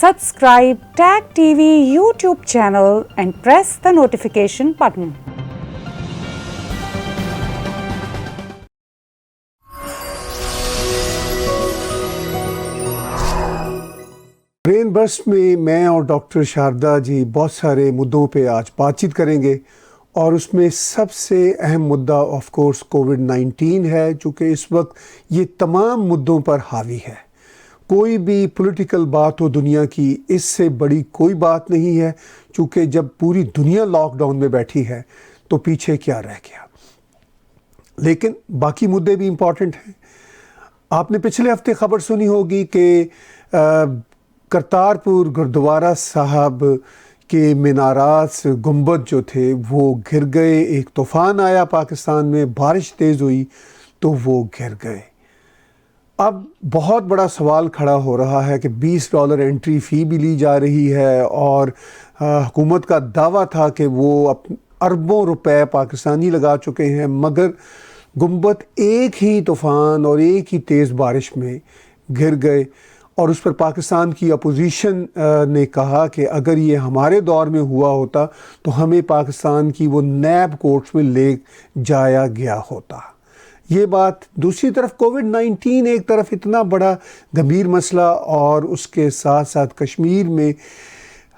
Subscribe Tag TV YouTube channel and press the notification button. Brain bust में मैं और doctor Sharda ji बहुत सारे मुद्दों पे आज बातचीत करेंगे और उसमें सबसे अहम मुद्दा ऑफ कोर्स कोविड-19 है, चूँकि इस वक्त ये तमाम मुद्दों पर हावी है। कोई भी पॉलिटिकल बात हो दुनिया की, इससे बड़ी कोई बात नहीं है, चूँकि जब पूरी दुनिया लॉकडाउन में बैठी है तो पीछे क्या रह गया। लेकिन बाकी मुद्दे भी इम्पॉर्टेंट हैं। आपने पिछले हफ्ते ख़बर सुनी होगी कि करतारपुर गुरुद्वारा साहब के मीनारात गुंबद जो थे वो गिर गए। एक तूफ़ान आया पाकिस्तान में, बारिश तेज़ हुई तो वो गिर गए। अब बहुत बड़ा सवाल खड़ा हो रहा है कि $20 एंट्री फ़ी भी ली जा रही है और हुकूमत का दावा था कि वो अरबों रुपए पाकिस्तानी लगा चुके हैं, मगर गुंबद एक ही तूफ़ान और एक ही तेज़ बारिश में गिर गए। और उस पर पाकिस्तान की अपोजिशन ने कहा कि अगर ये हमारे दौर में हुआ होता तो हमें पाकिस्तान की वो नैब कोर्ट्स में ले जाया गया होता। ये बात। दूसरी तरफ कोविड-19 एक तरफ इतना बड़ा गंभीर मसला और उसके साथ साथ कश्मीर में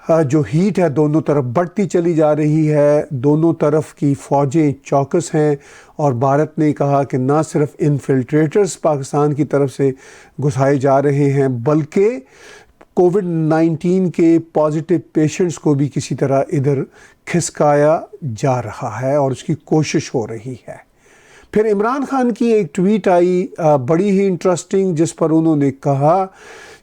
जो हीट है दोनों तरफ बढ़ती चली जा रही है। दोनों तरफ की फ़ौजें चौकस हैं और भारत ने कहा कि ना सिर्फ इन्फिल्ट्रेटर्स पाकिस्तान की तरफ से घुसाए जा रहे हैं, बल्कि कोविड-19 के पॉजिटिव पेशेंट्स को भी किसी तरह इधर खिसकाया जा रहा है और उसकी कोशिश हो रही है। फिर इमरान खान की एक ट्वीट आई बड़ी ही इंटरेस्टिंग, जिस पर उन्होंने कहा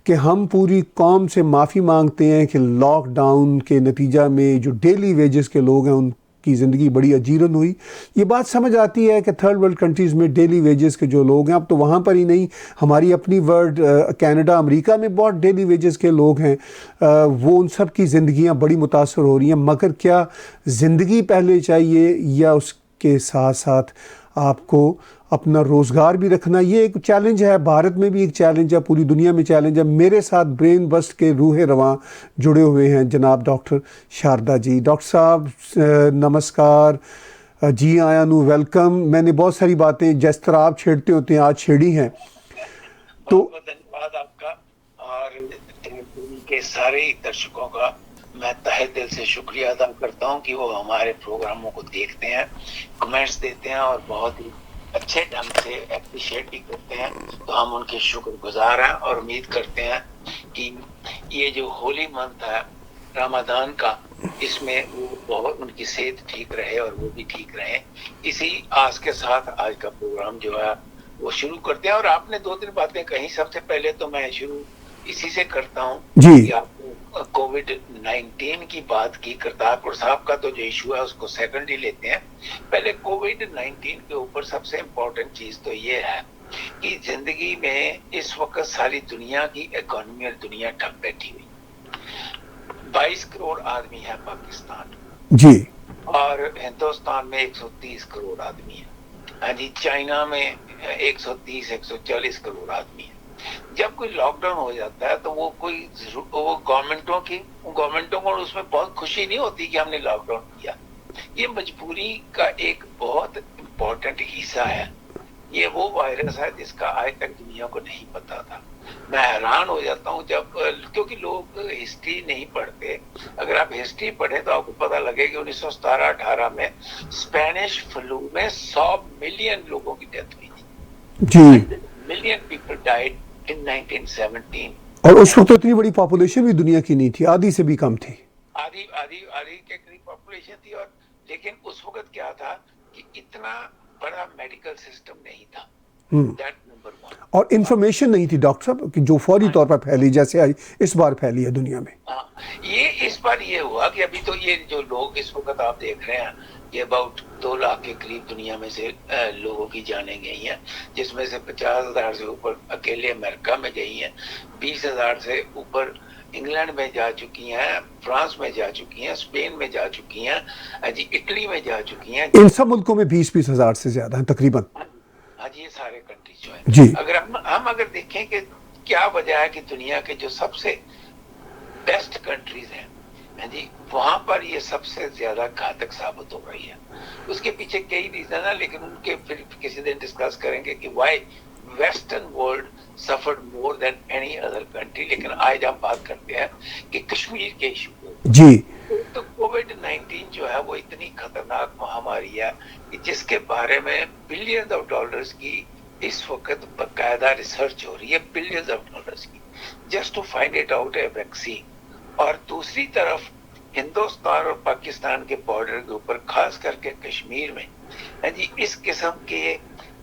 कि हम पूरी कौम से माफ़ी मांगते हैं कि लॉकडाउन के नतीजा में जो डेली वेजेस के लोग हैं उनकी ज़िंदगी बड़ी अजीरन हुई। ये बात समझ आती है कि थर्ड वर्ल्ड कंट्रीज़ में डेली वेजेस के जो लोग हैं, अब तो वहाँ पर ही नहीं, हमारी अपनी वर्ल्ड कनाडा अमेरिका में बहुत डेली वेजेस के लोग हैं, वो उन सब की ज़िंदगियाँ बड़ी मुतासर हो रही हैं। मगर क्या ज़िंदगी पहले चाहिए या उसके साथ साथ आपको अपना रोज़गार भी रखना? ये एक चैलेंज है, भारत में भी एक चैलेंज है, पूरी दुनिया में चैलेंज है। मेरे साथ ब्रेन बस्ट के रूहे रवां जुड़े हुए हैं जनाब डॉक्टर शारदा जी। डॉक्टर साहब नमस्कार, जी आया नू वेलकम। मैंने बहुत सारी बातें जिस तरह आप छेड़ते होते हैं आज छेड़ी हैं, तो धन्यवाद आपका और के सारे दर्शकों का मैं तहे दिल से शुक्रिया अदा करता हूं कि वो हमारे प्रोग्रामों को देखते हैं, कमेंट्स देते हैं और बहुत ही अच्छे ढंग से एप्रिशिएट भी करते हैं। तो हम उनके शुक्रगुजार हैं और उम्मीद करते हैं कि ये जो होली मंथ है रमजान का, इसमें वो बहुत उनकी सेहत ठीक रहे और वो भी ठीक रहे। इसी आस के साथ आज का प्रोग्राम जो है वो शुरू करते हैं। और आपने 2-3 बातें कही, सबसे पहले तो मैं शुरू इसी से करता हूँ कि आपको कोविड-19 की बात की। करतारपुर साहब का तो जो इशू है उसको सेकंड ही लेते हैं। पहले कोविड-19 के ऊपर सबसे इम्पोर्टेंट चीज तो ये है कि जिंदगी में इस वक्त सारी दुनिया की इकोनॉमी और दुनिया ठप बैठी हुई। 22 करोड़ आदमी है पाकिस्तान जी, और हिंदुस्तान में 130 करोड़ आदमी है। हाँ जी, चाइना में 130-140 करोड़ आदमी है। जब कोई लॉकडाउन हो जाता है तो वो गवर्नमेंटों को उसमें बहुत खुशी नहीं होती कि हमने लॉकडाउन किया। ये मजबूरी का एक बहुत इम्पोर्टेंट हिस्सा है। ये वो वायरस है जिसका आज तक दुनिया को नहीं पता था। मैं हैरान हो जाता हूँ जब, क्योंकि लोग हिस्ट्री नहीं पढ़ते। अगर आप हिस्ट्री पढ़े तो आपको पता लगेगा कि 1917-18 में स्पेनिश फ्लू में 100 मिलियन लोगों की डेथ हुई थी जी। Million people died in 1917। और उस वक्त तो इतनी बड़ी पॉपुलेशन भी दुनिया की नहीं थी, आधी से भी कम थी। आधी के करीब पॉपुलेशन थी। और लेकिन उस वक्त क्या था कि इतना बड़ा मेडिकल सिस्टम नहीं था। That number 1। और इंफॉर्मेशन नहीं थी डॉक्टर साहब कि जो फौरी तौर पर फैली जैसे आज इस बार फैली है दुनिया में। ये इस बार ये हुआ कि अभी तो ये जो लोग इस वक्त आप देख रहे हैं, ये अबाउट 2 लाख के करीब दुनिया में से लोगों की जाने गई हैं, जिसमें से 50,000 से ऊपर अकेले अमेरिका में गई हैं, 20,000 से ऊपर इंग्लैंड में जा चुकी हैं, फ्रांस में जा चुकी हैं, स्पेन में जा चुकी हैं, जी इटली में जा चुकी हैं। इन सब मुल्कों में 20-20 हज़ार से ज्यादा हैं तकरीबन। हाँ जी, ये सारे कंट्रीज जो है जी। अगर हम अगर देखें कि क्या वजह है कि दुनिया के जो सबसे जी, वहां पर ये सबसे ज्यादा घातक साबित हो रही है। उसके पीछे कई रीजन है, लेकिन उनके फिर किसी दिन डिस्कस करेंगे कि why western world suffered more than any other country. लेकिन आज हम बात करते हैं कि कश्मीर के इशू पे। जी तो कोविड-19 जो है वो इतनी खतरनाक महामारी है कि जिसके बारे में बिलियंस ऑफ डॉलर्स की इस वक्त बकायदा रिसर्च हो रही है, बिलियंस ऑफ डॉलर्स की, just to find it out a vaccine. और दूसरी तरफ हिंदुस्तान और पाकिस्तान के बॉर्डर के ऊपर, खास करके कश्मीर में है जी, इस किस्म के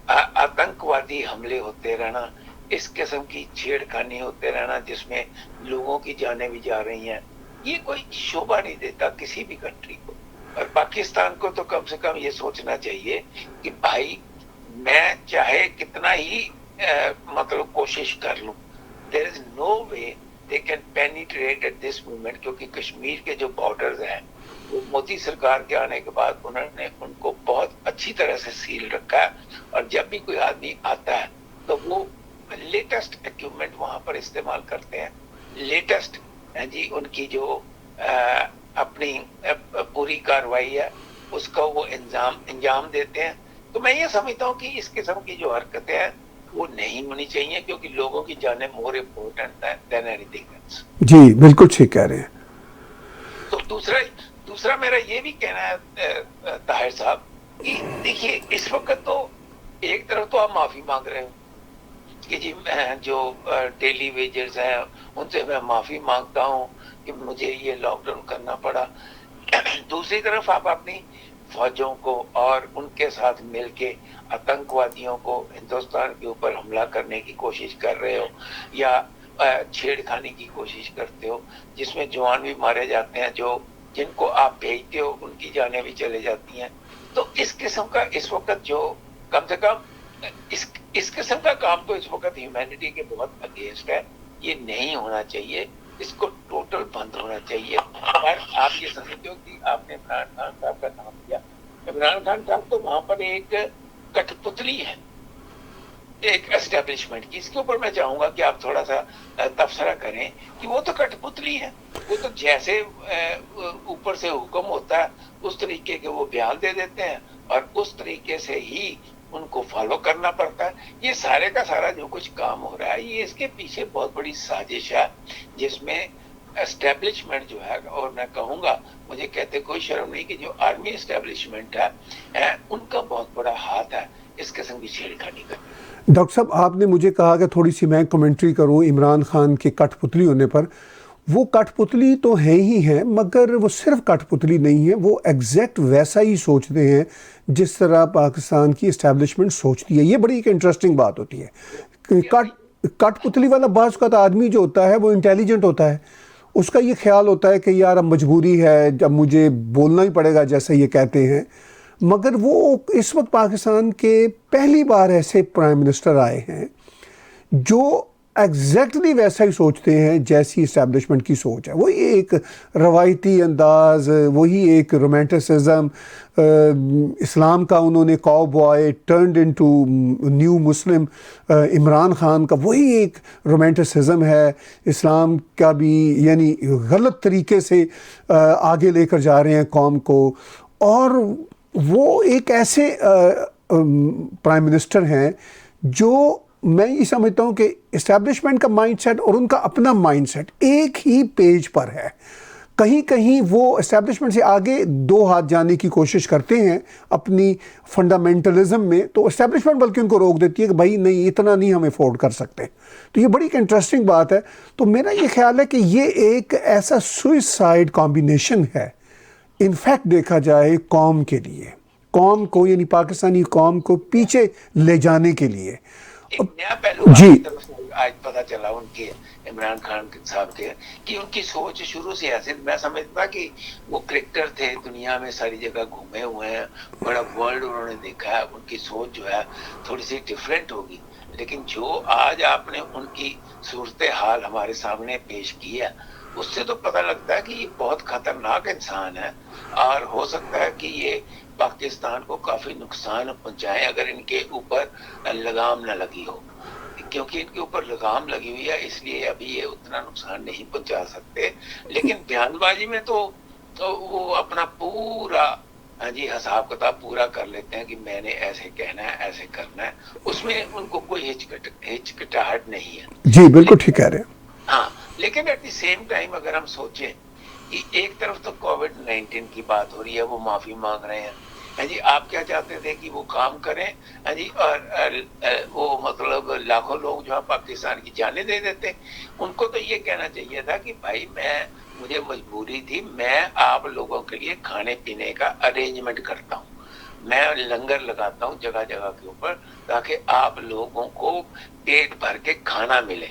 आतंकवादी हमले होते रहना, इस किस्म की छेड़खानी होते रहना, जिसमें लोगों की जानें भी जा रही हैं, ये कोई शोभा नहीं देता किसी भी कंट्री को। और पाकिस्तान को तो कम से कम ये सोचना चाहिए कि भाई मैं चाहे कितना ही मतलब कोशिश कर लूं, there is no way they can penetrate at this moment, क्योंकि कश्मीर के जो बॉर्डर्स हैं वो मोदी सरकार के आने के बाद उन्होंने उनको बहुत अच्छी तरह से सील रखा है। और जब भी कोई आदमी आता है तो वो लेटेस्ट इक्विपमेंट वहां पर इस्तेमाल करते हैं, लेटेस्ट है जी, उनकी जो अपनी पूरी कार्रवाई है उसका वो अंजाम देते हैं। तो मैं ये समझता हूँ कि इस किस्म की जो हरकतें हैं वो नहीं होनी चाहिए, क्योंकि लोगों की जानें more important than anything else. जी बिल्कुल ठीक कह रहे हैं। तो दूसरा मेरा ये भी कहना है ताहिर साहब कि देखिए, इस वक्त तो एक तरफ तो आप माफी मांग रहे हो कि जी जो डेली वेजर्स हैं उनसे मैं माफी मांगता हूँ कि मुझे ये लॉकडाउन करना पड़ा। दूसरी तरफ आप अपनी फौजों को और उनके साथ मिलके आतंकवादियों को हिंदुस्तान के ऊपर हमला करने की कोशिश कर रहे हो, या छेड़खानी की कोशिश करते हो, जिसमें जवान भी मारे जाते हैं, जो जिनको आप भेजते हो उनकी जानें भी चले जाती हैं। तो इस किस्म का इस वक्त जो कम से कम इस किस्म का काम तो इस वक्त ह्यूमैनिटी के बहुत अगेंस्ट है, ये नहीं होना चाहिए, इसको टोटल बंद होना चाहिए। और आप ये समझते हो कि आपने इमरान खान साहब का नाम लिया, इमरान खान साहब तो वहां पर एक कठपुतली है एक एस्टेब्लिशमेंट की। इसके ऊपर मैं चाहूंगा कि आप थोड़ा सा तबसरा करें कि वो तो कठपुतली है, वो तो जैसे ऊपर से हुक्म होता है उस तरीके के वो बयान दे देते हैं और उस तरीके से ही उनको फॉलो करना पड़ता है। ये सारे का सारा जो कुछ काम हो रहा है, ये इसके पीछे बहुत बड़ी साजिश है, जिसमें एस्टेब्लिशमेंट जो है, और मैं कहूंगा, मुझे कहते कोई शर्म नहीं कि जो आर्मी एस्टेब्लिशमेंट है उनका बहुत बड़ा हाथ है इस किस्म की छेड़खानी का। डॉक्टर साहब, आपने मुझे कहा कि थोड़ी सी मैं कमेंट्री करूं इमरान खान के कठपुतली होने पर। वो कठपुतली तो है ही है, मगर वो सिर्फ कठपुतली नहीं है, वो एग्जैक्ट वैसा ही सोचते हैं जिस तरह पाकिस्तान की इस्टेब्लिशमेंट सोचती है। ये बड़ी एक इंटरेस्टिंग बात होती है। कठपुतली वाला बाज़ का आदमी जो होता है वो इंटेलिजेंट होता है, उसका ये ख्याल होता है कि यार अब मजबूरी है, जब मुझे बोलना ही पड़ेगा जैसे ये कहते हैं। मगर वो इस वक्त पाकिस्तान के पहली बार ऐसे प्राइम मिनिस्टर आए हैं जो एग्जैक्टली वैसा ही सोचते हैं जैसी इस्टेब्लिशमेंट की सोच है। वही एक रवायती अंदाज, वही एक रोमांटिसिज्म, इस्लाम का उन्होंने कॉबॉय टर्न्ड इनटू न्यू मुस्लिम, इमरान खान का वही एक रोमांटिसिज्म है। इस्लाम का भी यानी गलत तरीके से आगे लेकर जा रहे हैं कौम को। और वो एक ऐसे प्राइम मिनिस्टर हैं जो मैं ये समझता हूँ कि इस्टेब्लिशमेंट का माइंडसेट और उनका अपना माइंडसेट एक ही पेज पर है। कहीं कहीं वो इस्टेब्लिशमेंट से आगे दो हाथ जाने की कोशिश करते हैं अपनी फंडामेंटलिज्म में, तो इस्टेब्लिशमेंट बल्कि उनको रोक देती है कि भाई नहीं, इतना नहीं हम अफोर्ड कर सकते। तो ये बड़ी इंटरेस्टिंग बात है। तो मेरा ये ख्याल है कि ये एक ऐसा सुइसाइड कॉम्बिनेशन है इनफैक्ट देखा जाए कौम के लिए, कौम को यानी पाकिस्तानी कौम को पीछे ले जाने के लिए। एक नया पहलू जी आज पता चला उनके इमरान खान साहब के कि उनकी सोच शुरू से ऐसे, मैं समझता कि वो क्रिकेटर थे, दुनिया में सारी जगह घूमे हुए हैं, बड़ा वर्ल्ड उन्होंने देखा है, उनकी सोच जो है थोड़ी सी डिफरेंट होगी। लेकिन जो आज आपने उनकी सूरत हाल हमारे सामने पेश की है, उससे तो पता लगता है कि ये बहुत खतरनाक इंसान है और हो सकता है कि ये पाकिस्तान को काफी नुकसान पहुंचाए अगर इनके ऊपर लगाम न लगी हो। क्योंकि इनके ऊपर लगाम लगी हुई है, इसलिए अभी ये उतना नुकसान नहीं पहुंचा सकते। लेकिन बयानबाजी में तो तो वो अपना पूरा हाँ जी हिसाब किताब पूरा कर लेते हैं कि मैंने ऐसे कहना है, ऐसे करना है। उसमें उनको कोई हिचकिचाहट नहीं है। जी बिल्कुल ठीक कह रहे हैं। हाँ, लेकिन एट द सेम टाइम अगर हम सोचें कि एक तरफ तो कोविड-19 की बात हो रही है, वो माफी मांग रहे हैं। हाँ जी, आप क्या चाहते थे कि वो काम करें? हाँ जी, और वो मतलब लाखों लोग जो है पाकिस्तान की जानें दे देते। उनको तो ये कहना चाहिए था कि भाई मुझे मजबूरी थी, मैं आप लोगों के लिए खाने पीने का अरेंजमेंट करता हूँ, मैं लंगर लगाता हूँ जगह जगह के ऊपर, ताकि आप लोगों को पेट भर के खाना मिले।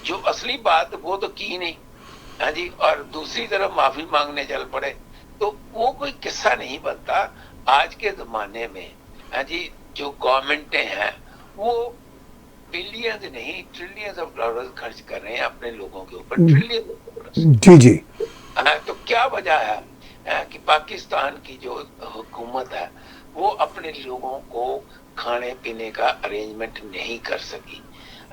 जो असली बात वो तो की नहीं। हाँ जी, और दूसरी तरफ माफी मांगने चल पड़े, तो वो कोई किस्सा नहीं बनता। आज के जमाने में हाँ जी जो गवर्नमेंटें हैं वो बिलियंस नहीं ट्रिलियंस ऑफ डॉलर्स खर्च कर रहे हैं अपने लोगों के ऊपर, ट्रिलियंस ऑफ डॉलर्स। जी जी। तो क्या वजह है कि पाकिस्तान की जो हुकूमत है वो अपने लोगों को खाने पीने का अरेंजमेंट नहीं कर सकी।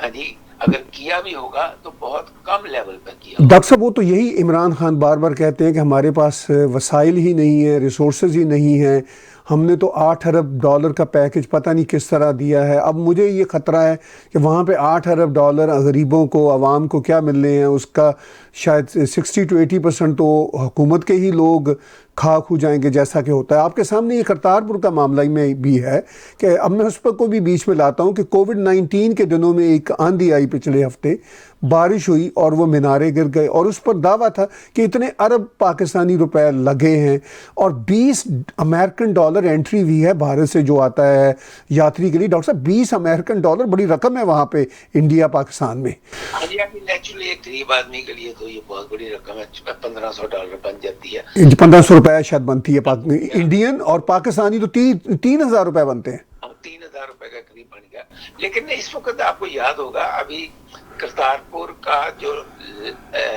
हाँ जी, अगर किया भी होगा तो बहुत कम लेवल पर किया होगा। डॉक्टर साहब वो तो यही इमरान खान बार बार कहते हैं कि हमारे पास वसाइल ही नहीं है, रिसोर्सेज ही नहीं है। हमने तो 8 अरब डॉलर का पैकेज पता नहीं किस तरह दिया है। अब मुझे ये ख़तरा है कि वहाँ पे 8 अरब डॉलर गरीबों को, आवाम को क्या मिलने हैं, उसका शायद 60 to 80% तो हुकूमत के ही लोग खाक हो जाएंगे, जैसा कि होता है। आपके सामने ये करतारपुर का मामला में भी है कि अब मैं उस पर को भी बीच में लाता हूँ कि कोविड-19 के दिनों में एक आंधी आई, पिछले हफ्ते बारिश हुई और वो मीनारे गिर गए, और उस पर दावा था कि इतने अरब पाकिस्तानी रुपए लगे हैं, और 20 अमेरिकन डॉलर एंट्री हुई है भारत से जो आता है यात्री के लिए। डॉक्टर साहब 20 अमेरिकन डॉलर बड़ी रकम है वहाँ पे इंडिया पाकिस्तान में। नेचुरली एक गरीब आदमी के लिए तो ये बहुत बड़ी रकम है। 1500 डॉलर बन जाती है, 1500 रुपए शायद बनती है इंडियन, और पाकिस्तानी तो 3000 रुपए बनते हैं। 3000 रुपए का करीब बन गया। लेकिन इस वक्त आपको याद होगा अभी करतारपुर का जो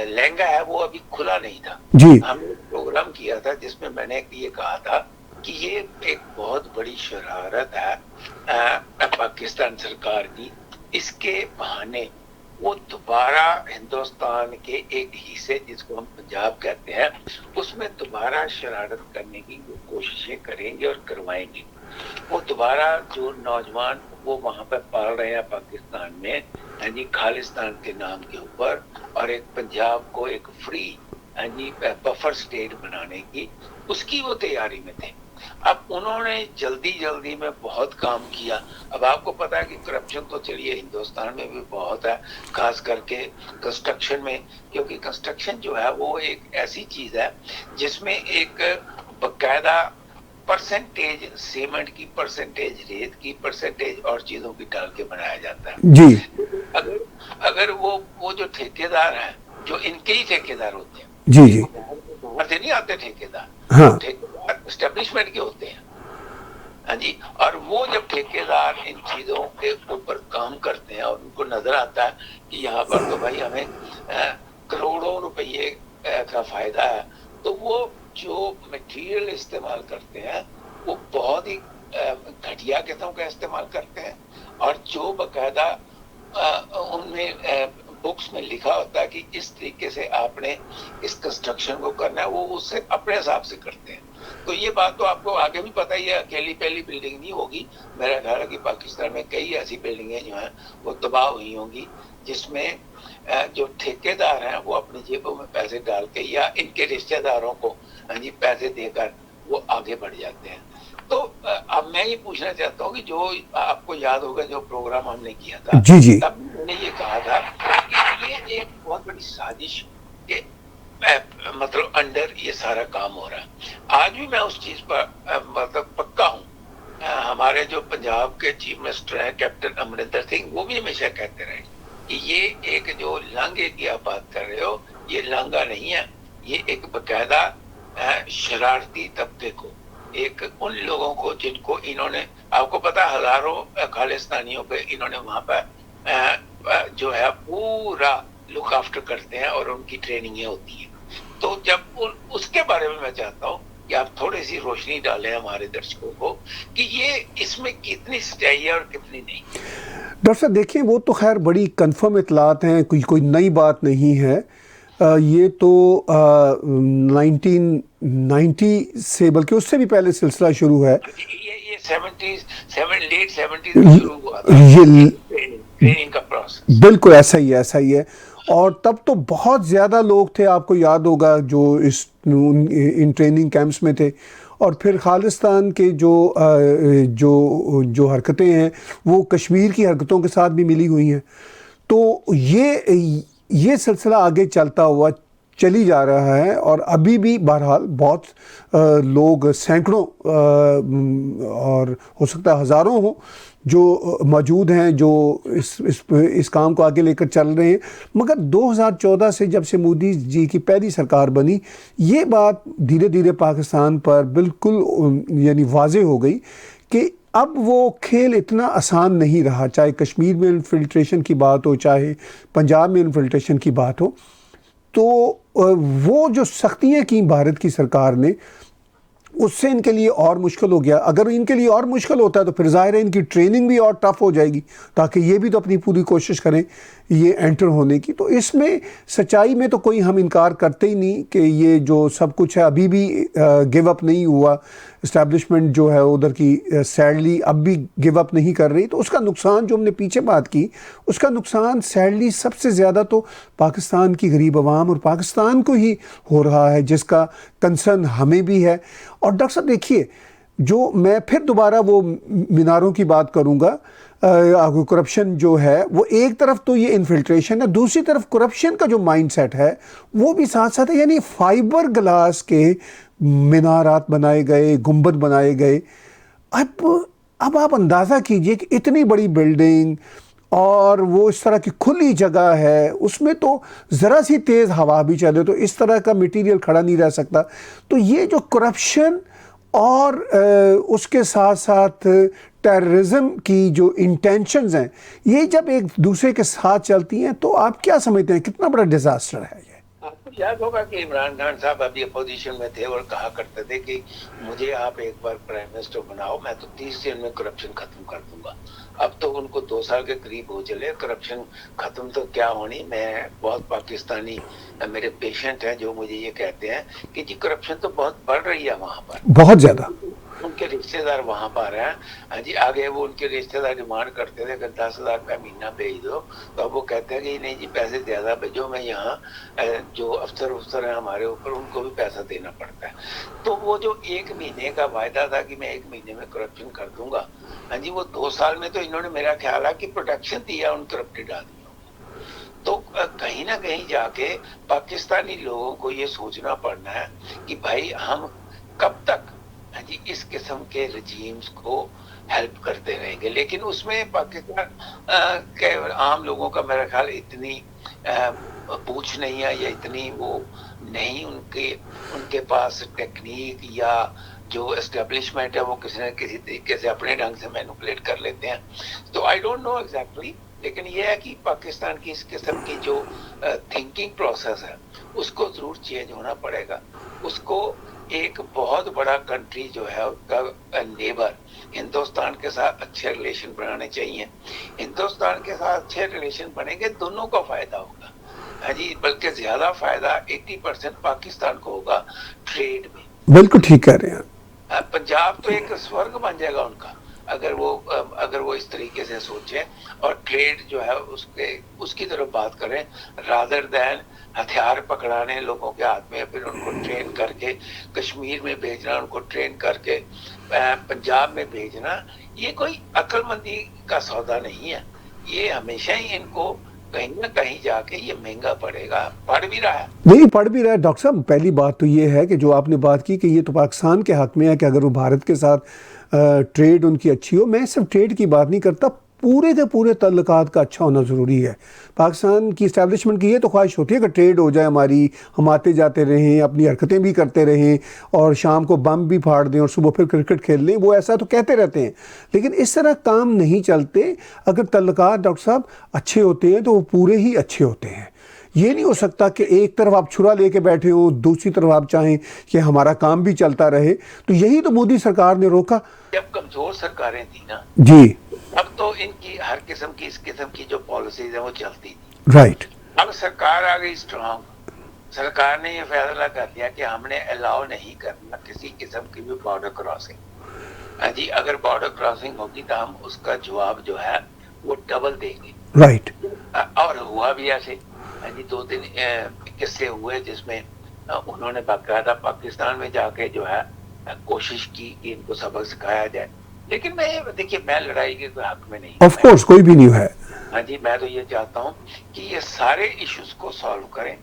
लहंगा है वो अभी खुला नहीं था जी। हमने प्रोग्राम किया था जिसमें मैंने ये कहा था कि ये एक बहुत बड़ी शरारत है पाकिस्तान सरकार की। इसके बहाने वो दोबारा हिंदुस्तान के एक हिस्से जिसको हम पंजाब कहते हैं उसमें दोबारा शरारत करने की कोशिशें करेंगे और करवाएंगे। वो दोबारा जो नौजवान वो वहां पर पाल रहे हैं पाकिस्तान में यानी खालिस्तान के नाम के ऊपर, और एक पंजाब को एक फ्री यानी बफर स्टेट बनाने की उसकी वो तैयारी में थे। अब उन्होंने जल्दी में बहुत काम किया। अब आपको पता है कि करप्शन तो चलिए हिंदुस्तान में भी बहुत है, खास करके कंस्ट्रक्शन में, क्योंकि कंस्ट्रक्शन जो है वो एक ऐसी चीज है जिसमें एक बकायदा परसेंटेज सीमेंट की, परसेंटेज रेत की, परसेंटेज और चीजों की डाल के बनाया जाता है जी। अगर वो जो ठेकेदार हैं जो इनके ही ठेकेदार होते हैं, जी जी, बाहर से नहीं आते ठेकेदार, हाँ। ठेकेदार एस्टेब्लिशमेंट के होते हैं। हाँ जी, और वो जब ठेकेदार इन चीजों के ऊपर काम करते हैं और उनको नजर आता है कि यहाँ पर तो भाई हमें करोड़ों रुपये का फायदा है, तो वो जो मटेरियल इस्तेमाल करते हैं वो बहुत ही घटिया किस्म का इस्तेमाल करते हैं, और जो बकायदा उनमें बुक्स में लिखा होता है कि इस तरीके से आपने इस कंस्ट्रक्शन को करना है, वो उससे अपने हिसाब से करते हैं। तो ये बात तो आपको आगे भी पता ही है, अकेली पहली बिल्डिंग नहीं होगी। मेरा ख्याल है कि पाकिस्तान में कई ऐसी बिल्डिंगें जो हैं वो तबाह हुई होंगी जिसमें जो ठेकेदार हैं वो अपनी जेबों में पैसे डाल के या इनके रिश्तेदारों को जी पैसे देकर वो आगे बढ़ जाते हैं। तो अब मैं ये पूछना चाहता हूँ कि जो आपको याद होगा जो प्रोग्राम हमने किया था जी जी, तब मैंने ये कहा था कि ये एक बहुत बड़ी साजिश के मतलब अंडर ये सारा काम हो रहा है। आज भी मैं उस चीज पर मतलब पक्का हूँ। हमारे जो पंजाब के चीफ मिनिस्टर हैं कैप्टन अमरिंदर सिंह, वो भी हमेशा कहते रहे कि ये एक जो लांघे की आप बात कर रहे हो ये लांघा नहीं है, ये एक बकायदा शरारती तबके को, एक उन लोगों को जिनको इन्होंने, आपको पता हजारों खालिस्तानियों पे इन्होंने वहां पर जो है पूरा लुक आफ्टर करते हैं और उनकी ट्रेनिंगें होती हैं। तो जब उसके बारे में मैं चाहता हूँ कि आप थोड़ी सी रोशनी डालें हमारे दर्शकों को कि ये इसमें कितनी सच्चाई है और कितनी नहीं। डॉक्टर साहब देखिए वो तो खैर बड़ी कंफर्म इतलात हैं, कोई नई बात नहीं है। ये तो 1990 से, बल्कि उससे भी पहले सिलसिला शुरू है। ये 70s लेट 70s में शुरू हुआ था ये ट्रेनिंग का प्रोसेस। बिल्कुल ऐसा ही है, ऐसा ही है। और तब तो बहुत ज़्यादा लोग थे, आपको याद होगा, जो इन ट्रेनिंग कैंप्स में थे। और फिर खालिस्तान के जो हरकतें हैं वो कश्मीर की हरकतों के साथ भी मिली हुई हैं। तो ये सिलसिला आगे चलता हुआ चली जा रहा है। और अभी भी बहरहाल बहुत लोग, सैकड़ों और हो सकता है हज़ारों हो, जो मौजूद हैं, जो इस काम को आगे लेकर चल रहे हैं। मगर 2014 से जब से मोदी जी की पहली सरकार बनी, ये बात धीरे धीरे पाकिस्तान पर बिल्कुल यानी वाज़े हो गई कि अब वो खेल इतना आसान नहीं रहा। चाहे कश्मीर में इन्फिल्ट्रेशन की बात हो, चाहे पंजाब में इन्फिल्ट्रेशन की बात हो, तो वो जो सख्तियाँ की भारत की सरकार ने, उससे इनके लिए और मुश्किल हो गया। अगर इनके लिए और मुश्किल होता है तो फिर ज़ाहिर है इनकी ट्रेनिंग भी और टफ हो जाएगी, ताकि ये भी तो अपनी पूरी कोशिश करें ये एंटर होने की। तो इसमें सच्चाई में तो कोई हम इनकार करते ही नहीं कि ये जो सब कुछ है अभी भी गिव अप नहीं हुआ। इस्टेब्लिशमेंट जो है उधर की सैडली अब भी गिव अप नहीं कर रही। तो उसका नुकसान, जो हमने पीछे बात की, उसका नुकसान सैडली सबसे ज़्यादा तो पाकिस्तान की गरीब आवाम और पाकिस्तान को ही हो रहा है, जिसका कंसर्न हमें भी है। और डॉक्टर साहब देखिए, जो मैं फिर दोबारा वो मीनारों की बात करूँगा, करप्शन जो है वो एक तरफ तो ये इन्फिल्ट्रेशन है, दूसरी तरफ करप्शन का जो माइंडसेट है वो भी साथ साथ है। यानी फाइबर ग्लास के मीनारात बनाए गए, गुंबद बनाए गए। अब आप अंदाज़ा कीजिए कि इतनी बड़ी बिल्डिंग और वो इस तरह की खुली जगह है, उसमें तो ज़रा सी तेज़ हवा भी चले तो इस तरह का मटेरियल खड़ा नहीं रह सकता। तो ये जो करप्शन और उसके साथ साथ टेररिज्म की जो इंटेंशंस हैं, ये जब एक दूसरे के साथ चलती हैं तो आप क्या समझते हैं कितना बड़ा डिजास्टर है ये? आपको याद होगा कि इमरान खान साहब अभी अपोजिशन में थे और कहा करते थे कि मुझे आप एक बार प्राइम मिनिस्टर बनाओ, मैं तो 30 दिन में करप्शन खत्म कर दूंगा। अब तो उनको 2 साल के करीब हो चले, करप्शन खत्म तो क्या होनी। मैं बहुत पाकिस्तानी मेरे पेशेंट हैं जो मुझे ये कहते हैं कि जी करप्शन तो बहुत बढ़ रही है वहां पर, बहुत ज़्यादा। उनके रिश्तेदार वहां पर हैं। हाँ जी, आगे वो उनके रिश्तेदार डिमांड करते थे कि 10,000 रुपया महीना भेज दो, तो अब वो कहते हैं कि नहीं जी पैसे ज्यादा भेजो, मैं यहाँ जो अफसर हैं हमारे ऊपर उनको भी पैसा देना पड़ता है। तो वो जो 1 महीने का वायदा था कि मैं 1 महीने में करप्शन कर दूंगा, हाँ जी, वो 2 साल में तो इन्होंने, मेरा ख्याल है कि प्रोटेक्शन दिया उन करप्टेड आदमियों को। तो कहीं ना कहीं जाके पाकिस्तानी लोगों को ये सोचना पड़ना है कि भाई हम कब तक जी इस किस्म के रजीम्स को हेल्प करते रहेंगे। लेकिन उसमें पाकिस्तान के आम लोगों का मेरा ख्याल इतनी पूछ नहीं है, या इतनी वो नहीं उनके पास टेक्निक या जो एस्टेब्लिशमेंट है वो किसी न किसी तरीके से अपने ढंग से मैनिपुलेट कर लेते हैं। तो आई डोंट नो एग्जैक्टली, लेकिन ये है कि पाकिस्तान की इस किस्म की जो थिंकिंग प्रोसेस है उसको जरूर चेंज होना पड़ेगा। उसको एक बहुत बड़ा कंट्री जो है उसका नेबर हिंदुस्तान के साथ अच्छे रिलेशन बनाने चाहिए। हिंदुस्तान के साथ अच्छे रिलेशन बनेंगे, दोनों का फायदा होगा। हाँ जी, बल्कि ज्यादा फायदा 80% पाकिस्तान को होगा ट्रेड में। बिल्कुल ठीक कह रहे हैं। पंजाब तो एक स्वर्ग बन जाएगा उनका अगर वो इस तरीके से सोचे और ट्रेड जो है उसकी तरफ बात करें, रादर दैन हथियार पकड़ाने लोगों के हाथ में, फिर उनको ट्रेन करके कश्मीर में भेजना, उनको ट्रेन करके पंजाब में भेजना। ये कोई अक्लमंदी का सौदा नहीं है। ये हमेशा ही इनको कहीं ना कहीं जाके ये महंगा पड़ेगा, पड़ भी रहा है। नहीं, पड़ भी रहा है। डॉक्टर साहब, पहली बात तो ये है कि जो आपने बात की कि ये तो पाकिस्तान के हक में है कि अगर वो भारत के साथ ट्रेड उनकी अच्छी हो। मैं सिर्फ ट्रेड की बात नहीं करता, पूरे के पूरे तल्लुकात का अच्छा होना ज़रूरी है। पाकिस्तान की इस्टेब्लिशमेंट की ये तो ख्वाहिश होती है कि ट्रेड हो जाए हमारी, हम आते जाते रहें, अपनी हरकतें भी करते रहें और शाम को बम भी फाड़ दें और सुबह फिर क्रिकेट खेल लें। वो ऐसा तो कहते रहते हैं, लेकिन इस तरह काम नहीं चलते। अगर तल्लुकात डॉक्टर साहब अच्छे होते हैं तो वो पूरे ही अच्छे होते हैं। ये नहीं हो सकता कि एक तरफ आप छुरा लेके बैठे हो, दूसरी तरफ आप चाहें कि हमारा काम भी चलता रहे। तो यही तो मोदी सरकार ने रोका। जब कमजोर सरकारें थी ना जी, अब तो इनकी हर किस्म की इस किस्म की जो पॉलिसीज है वो चलती थी। राइट। अब सरकार आ गई स्ट्रांग, सरकार ने ये फैसला कर लिया कि हमने अलाउ नहीं करना किसी किस्म की भी बॉर्डर क्रॉसिंग। हाँ जी, अगर बॉर्डर क्रॉसिंग होगी तो हम उसका जवाब जो है वो डबल देंगे। राइट। और हुआ भी ऐसे। हाँ जी, 2-3 किस्से हुए जिसमें उन्होंने बाकायदा पाकिस्तान में जाके जो है कोशिश की कि इनको सबक सिखाया जाए। लेकिन देखिए, मैं लड़ाई के हक में नहीं। ऑफ कोर्स कोई भी नहीं है। हाँ जी, मैं तो ये चाहता हूँ कि ये सारे इश्यूज को सॉल्व करें,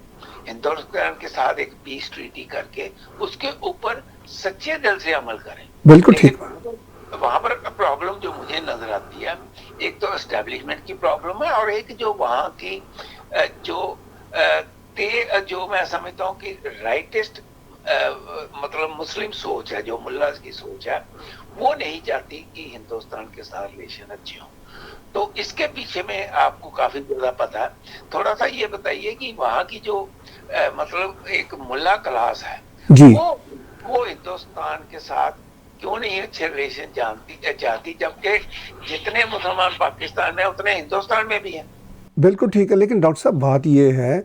हिंदुस्तान के साथ एक पीस ट्रीटी करके उसके ऊपर सच्चे दिल से अमल करें। बिल्कुल ठीक। वहां पर प्रॉब्लम जो मुझे नजर आती है, एक तो एस्टेब्लिशमेंट की प्रॉब्लम है और एक जो वहां की जो मैं समझता हूँ कि राइटेस्ट मतलब मुस्लिम सोच है, जो मुल्लास की सोच है, वो नहीं चाहती कि हिंदुस्तान के साथ रिलेशन अच्छे हों। तो इसके पीछे में आपको काफी ज्यादा पता है। थोड़ा सा ये बताइए कि वहाँ की जो मतलब एक मुल्ला क्लास है जी, वो हिंदुस्तान के साथ क्यों नहीं अच्छे रिलेशन चाहती, जबकि जितने मुसलमान पाकिस्तान में उतने हिंदुस्तान में भी हैं। बिल्कुल ठीक है। लेकिन डॉक्टर साहब, बात ये है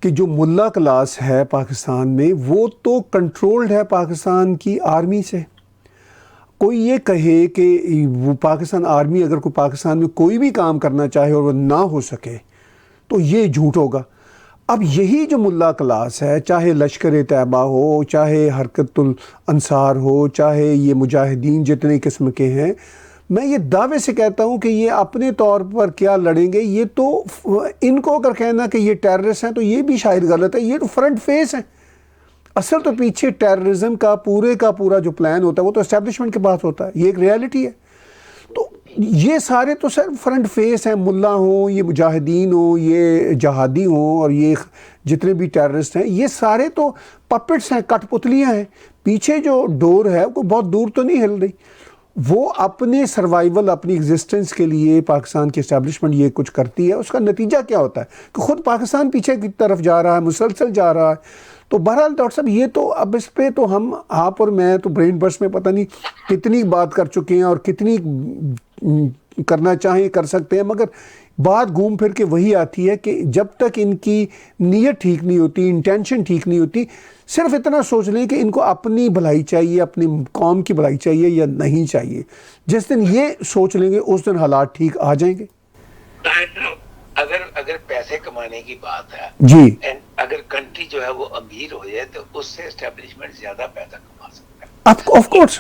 कि जो मुल्ला क्लास है पाकिस्तान में, वो तो कंट्रोल्ड है पाकिस्तान की आर्मी से। कोई ये कहे कि वो पाकिस्तान आर्मी अगर कोई पाकिस्तान में कोई भी काम करना चाहे और वो ना हो सके, तो ये झूठ होगा। अब यही जो मुल्ला क्लास है, चाहे लश्कर तैयबा हो, चाहे हरकतुल अंसार हो, चाहे ये मुजाहिदीन जितने किस्म के हैं, मैं ये दावे से कहता हूँ कि ये अपने तौर पर क्या लड़ेंगे, ये तो इनको अगर कहना कि ये टेररिस्ट हैं तो ये भी शायद गलत है। ये तो फ्रंट फेस है। असल तो पीछे टेररिज्म का पूरा जो प्लान होता है वो तो एस्टेब्लिशमेंट के पास होता है। ये एक रियलिटी है। तो ये सारे तो सर फ्रंट फेस हैं। मुल्ला हो, ये मुजाहिदीन हो, ये जहादी हो, और ये जितने भी टेररिस्ट हैं, ये सारे तो पपेट्स हैं, कठपुतलियाँ हैं। पीछे जो डोर है वो बहुत दूर तो नहीं हिल रही। वो अपने सर्वाइवल, अपनी एग्जिस्टेंस के लिए पाकिस्तान की एस्टेब्लिशमेंट ये कुछ करती है। उसका नतीजा क्या होता है कि ख़ुद पाकिस्तान पीछे की तरफ जा रहा है, मुसलसल जा रहा है। तो बहरहाल डॉक्टर साहब, ये तो अब इस पे तो हम, आप और मैं तो ब्रेन बर्स्ट में पता नहीं कितनी बात कर चुके हैं और कितनी करना चाहें कर सकते हैं, मगर बात घूम फिर के वही आती है कि जब तक इनकी नीयत ठीक नहीं होती, इंटेंशन ठीक नहीं होती, सिर्फ इतना सोच लें कि इनको अपनी भलाई चाहिए, अपनी कौम की भलाई चाहिए या नहीं चाहिए। जिस दिन ये सोच लेंगे उस दिन हालात ठीक आ जाएंगे। अगर पैसे कमाने की बात है जी, अगर कंट्री जो है वो अमीर हो जाए तो उससे एस्टेब्लिशमेंट ज्यादा पैसा कमा सकता है। Of course.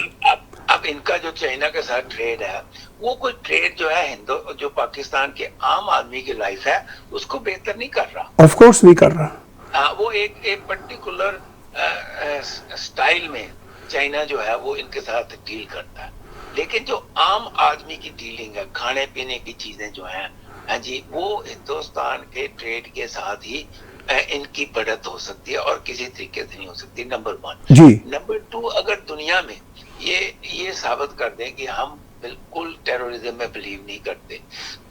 अब इनका जो चाइना के साथ ट्रेड है, वो कोई ट्रेड जो है जो पाकिस्तान के आम आदमी की लाइफ है उसको बेहतर नहीं कर रहा। ऑफ कोर्स नहीं कर रहा। वो एक पर्टिकुलर स्टाइल में चाइना जो है वो इनके साथ डील करता है। लेकिन जो आम आदमी की डीलिंग है, खाने पीने की चीजें जो हैं, हाँ जी, वो हिंदुस्तान के ट्रेड के साथ ही इनकी बढ़त हो सकती है और किसी तरीके से नहीं हो सकती। नंबर 1 जी। नंबर 2, अगर दुनिया में ये साबित कर दें कि हम बिल्कुल टेररिज्म में बिलीव नहीं करते,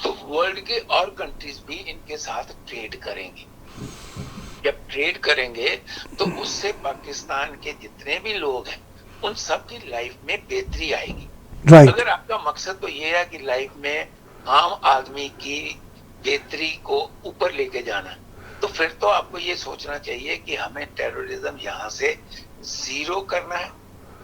तो वर्ल्ड के और कंट्रीज भी इनके साथ ट्रेड करेंगे। जब ट्रेड करेंगे तो उससे पाकिस्तान के जितने भी लोग हैं उन सब की लाइफ में बेहतरी आएगी। अगर आपका मकसद तो ये है कि लाइफ में आम आदमी की बेहतरी को ऊपर लेके जाना, तो फिर तो आपको ये सोचना चाहिए कि हमें टेररिज्म यहाँ से जीरो करना है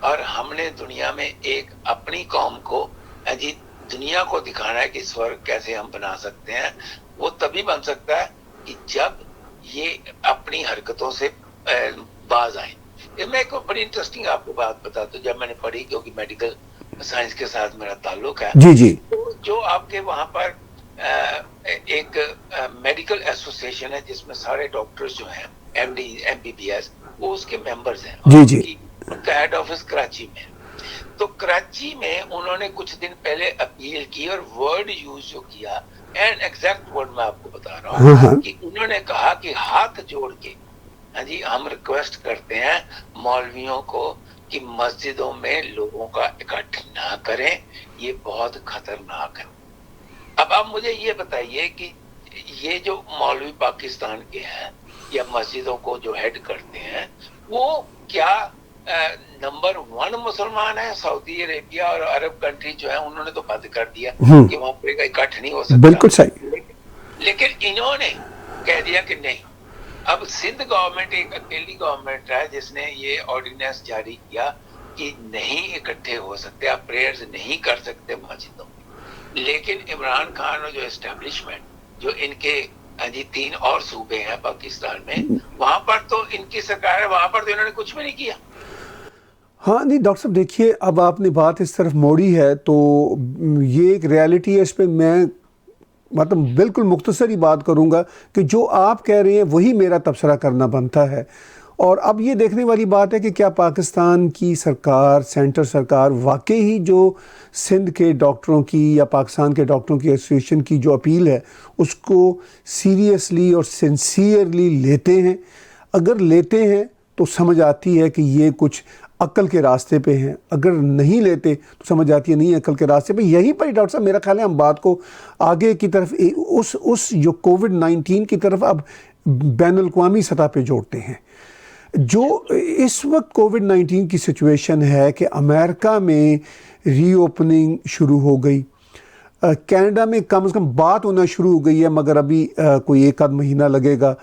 और हमने दुनिया में एक अपनी कौम को, जी, दुनिया को दिखाना है कि स्वर्ग कैसे हम बना सकते हैं। वो तभी बन सकता है कि जब ये अपनी हरकतों से बाज आए। मैं एक बड़ी इंटरेस्टिंग आपको बात बता दूं, जब मैंने पढ़ी, क्योंकि मेडिकल साइंस के साथ मेरा ताल्लुक है। जी जी। तो जो आपके वहां पर एक मेडिकल एसोसिएशन है जिसमें सारे डॉक्टर्स जो हैं, एमडी एमबीबीएस, वो उसके मेंबर्स हैं। जी जी। उनका हेड ऑफिस कराची में। तो कराची में उन्होंने कुछ दिन पहले अपील की और वर्ड यूज जो किया, एंड एग्जैक्ट वर्ड मैं आपको बता रहा हूँ, कि उन्होंने कहा कि हाथ जोड़ के, हाँ जी, हम रिक्वेस्ट करते हैं मौलवियों को कि मस्जिदों में लोगों का इकट्ठ ना करें, ये बहुत खतरनाक है। अब आप मुझे ये बताइए कि ये जो मौलवी पाकिस्तान के हैं या मस्जिदों को जो हेड करते हैं, वो क्या नंबर 1 मुसलमान है? सऊदी अरेबिया और अरब कंट्री जो है उन्होंने तो बंद कर दिया कि वहां पर इकट्ठ नहीं हो सकता। बिल्कुल सही। लेकिन इन्होंने कह दिया कि नहीं, अब सिंध गवर्नमेंट एक अकेली गवर्नमेंट है जिसने ये ऑर्डिनेंस जारी किया कि नहीं इकट्ठे हो सकते, आप प्रेयर्स नहीं कर सकते मस्जिदों में। लेकिन इमरान खान और जो एस्टेब्लिशमेंट, जो इनके जी 3 और सूबे हैं पाकिस्तान में, वहां पर तो इनकी सरकार है, वहां पर तो इन्होंने कुछ भी नहीं किया। हाँ नहीं डॉक्टर साहब, देखिए अब आपने बात इस तरफ मोड़ी है तो ये एक रियलिटी है, इस पे मैं मतलब बिल्कुल मुख्तसर ही बात करूँगा कि जो आप कह रहे हैं वही मेरा तबसरा करना बनता है। और अब ये देखने वाली बात है कि क्या पाकिस्तान की सरकार, सेंटर सरकार वाकई ही जो सिंध के डॉक्टरों की या पाकिस्तान के डॉक्टरों की एसोसिएशन की जो अपील है उसको सीरियसली और सिंसियरली लेते हैं। अगर लेते हैं तो समझ आती है कि ये कुछ अक्ल के रास्ते पे हैं, अगर नहीं लेते तो समझ आती है नहीं अक्ल के रास्ते पे। यहीं पर डॉक्टर साहब मेरा ख्याल है हम बात को आगे की तरफ उस जो कोविड-19 की तरफ अब बैनुल-अक़वामी सतह पे जोड़ते हैं। जो इस वक्त कोविड-19 की सिचुएशन है कि अमेरिका में रीओपनिंग शुरू हो गई, कनाडा में कम से कम बात होना शुरू हो गई है मगर अभी कोई एक आध महीना लगेगा।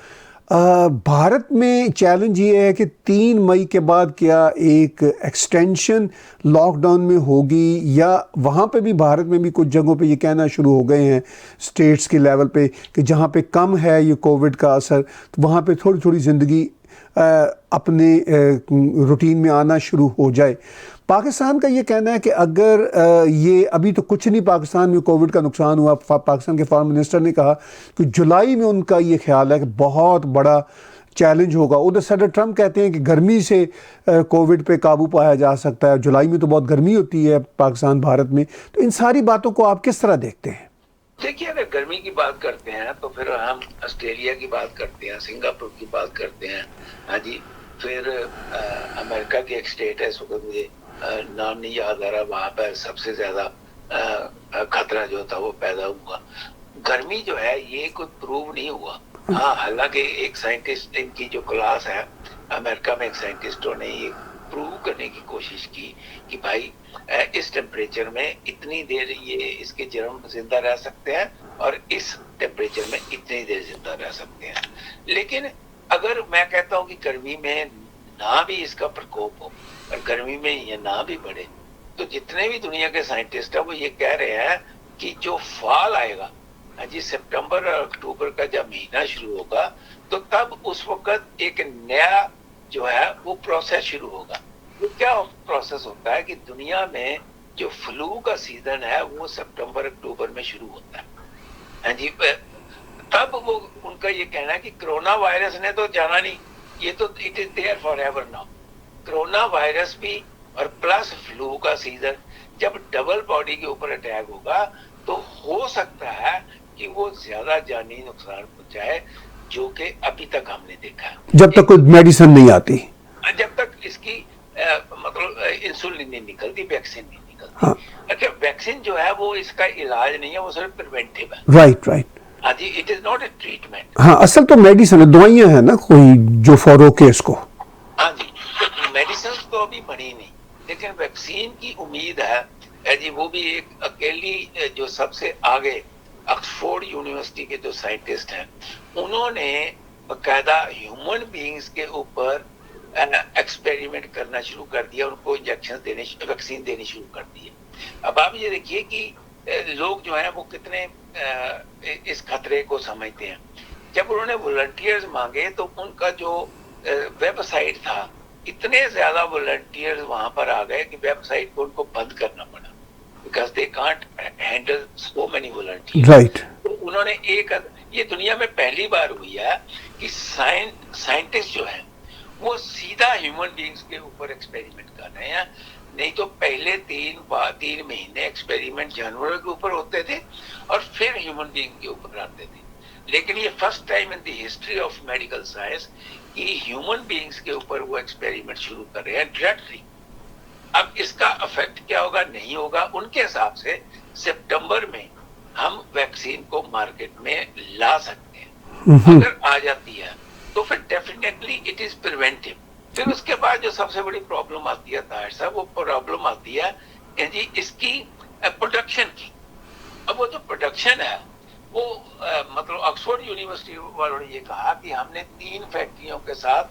भारत में चैलेंज ये है कि 3 मई के बाद क्या एक एक्सटेंशन लॉकडाउन में होगी, या वहाँ पे भी भारत में भी कुछ जगहों पे ये कहना शुरू हो गए हैं स्टेट्स के लेवल पे कि जहाँ पे कम है ये कोविड का असर तो वहाँ पे थोड़ी थोड़ी ज़िंदगी अपने रूटीन में आना शुरू हो जाए। पाकिस्तान का ये कहना है कि अगर ये अभी तो कुछ नहीं पाकिस्तान में कोविड का नुकसान हुआ, पाकिस्तान के फॉरेन मिनिस्टर ने कहा कि जुलाई में उनका ये ख्याल है कि बहुत बड़ा चैलेंज होगा। उधर सदर ट्रंप कहते हैं कि गर्मी से कोविड पे काबू पाया जा सकता है, जुलाई में तो बहुत गर्मी होती है पाकिस्तान भारत में। तो इन सारी बातों को आप किस तरह देखते हैं? देखिए, अगर गर्मी की बात करते हैं तो फिर हम ऑस्ट्रेलिया की बात करते हैं, सिंगापुर की बात करते हैं, हाँ जी, फिर अमेरिका की एक स्टेट है, इस वक्त मुझे नाम नहीं याद आ रहा, वहां पर सबसे ज्यादा खतरा जो था वो पैदा हुआ। गर्मी जो है ये कोई प्रूव नहीं हुआ। हाँ, हालांकि एक साइंटिस्ट, इनकी जो क्लास है अमेरिका में, एक साइंटिस्टों ने ये प्रूव करने की कोशिश की कि भाई इस टेम्परेचर में इतनी देर ये इसके जर्म जिंदा रह सकते हैं और इस टेम्परेचर में इतनी देर जिंदा रह सकते हैं। लेकिन अगर मैं कहता हूँ कि गर्मी में ना भी इसका प्रकोप हो और गर्मी में ये ना भी बढ़े, तो जितने भी दुनिया के साइंटिस्ट हैं वो ये कह रहे हैं कि जो फॉल आएगा जी, सितंबर और अक्टूबर का जब महीना शुरू होगा तो तब उस वक्त एक नया जो है वो प्रोसेस शुरू होगा। वो क्या प्रोसेस होता है कि दुनिया में जो फ्लू का सीजन है वो सितंबर अक्टूबर में शुरू होता है, हाँ जी। तब वो उनका ये कहना है कि कोरोना वायरस ने तो जाना नहीं, ये तो it is there forever now. Corona virus भी और प्लस फ्लू का सीजन जब डबल बॉडी के ऊपर अटैक होगा तो हो सकता है कि वो ज्यादा जानी नुकसान पहुंचाए, जो कि अभी तक हमने देखा है। जब तक कोई मेडिसिन नहीं आती, जब तक इसकी मतलब इंसुलिन नहीं निकलती, वैक्सीन नहीं निकलती। हाँ। अच्छा, वैक्सीन जो है वो इसका इलाज नहीं है, वो सिर्फ प्रिवेंटिव है। राइट राइट, हाँ जी, it is not a treatment. हाँ, असल तो मेडिसिन है, दवाइयाँ हैं ना कोई जो फॉर रोके इसको। हाँ जी, तो मेडिसिन तो अभी बनी नहीं, लेकिन वैक्सीन की उम्मीद है जी। वो भी एक अकेली जो सबसे आगे ऑक्सफोर्ड यूनिवर्सिटी के जो साइंटिस्ट हैं, उन्होंने बाकायदा ह्यूमन बीइंग्स के ऊपर एक्सपेरिमेंट करना शुरू कर दिया, उनको इंजेक्शन देने, वैक्सीन देनी शुरू कर दी है। अब आप ये देखिए कि लोग जो है वो कितने इस खतरे को समझते हैं। जब उन्होंने वॉलंटियर्स मांगे तो उनका जो वेबसाइट था, इतने ज्यादा वॉलंटियर्स वहां पर आ गए कि वेबसाइट को उनको बंद करना पड़ा, because they can't handle so many volunteers. Right. तो उन्होंने ये दुनिया में पहली बार हुई है कि साइंटिस्ट जो है वो सीधा ह्यूमन बीइंग्स के ऊपर एक्सपेरिमेंट कर रहे हैं। नहीं तो पहले 3 महीने एक्सपेरिमेंट जानवरों के ऊपर होते थे और फिर ह्यूमन बीइंग के ऊपर आते थे। लेकिन ये first time in the history of medical science कि ह्यूमन बीइंग्स के ऊपर वो एक्सपेरिमेंट शुरू कर रहे हैं डायरेक्टली। अब इसका इफेक्ट क्या होगा, नहीं होगा, उनके हिसाब से सितंबर में हम वैक्सीन को मार्केट में ला सकते हैं। अगर आ जाती है तो फिर डेफिनेटली इट इज प्रिवेंटिव। फिर उसके बाद जो सबसे बड़ी प्रॉब्लम आती है ताहिर साहब, वो प्रॉब्लम आती है जी इसकी प्रोडक्शन की। अब वो जो प्रोडक्शन है वो मतलब ऑक्सफोर्ड यूनिवर्सिटी वालों ने ये कहा कि हमने 3 फैक्ट्रियों के साथ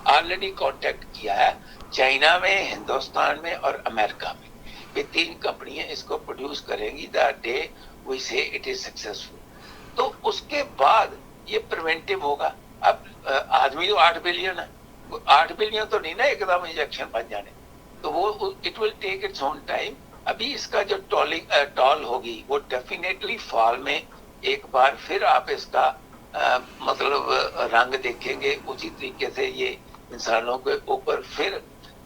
ऑलरेडी कांटेक्ट किया है, चाइना में, हिंदुस्तान में और अमेरिका में। ये 3 कंपनियां इसको प्रोड्यूस करेंगी द डे वी से इट इज सक्सेसफुल। तो उसके बाद ये प्रिवेंटिव होगा। अब आदमी तो 8 बिलियन है, 8 बिलियन तो नहीं ना एकदम इंजेक्शन बन जाने, तो वो it will take its own time. अभी इसका जो टॉल होगी वो डेफिनेटली फॉल में एक बार फिर आप इसका मतलब रंग देखेंगे उसी तरीके से ये इंसानों के ऊपर फिर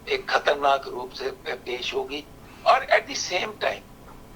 एक खतरनाक रूप से पेश होगी। और एट द सेम टाइम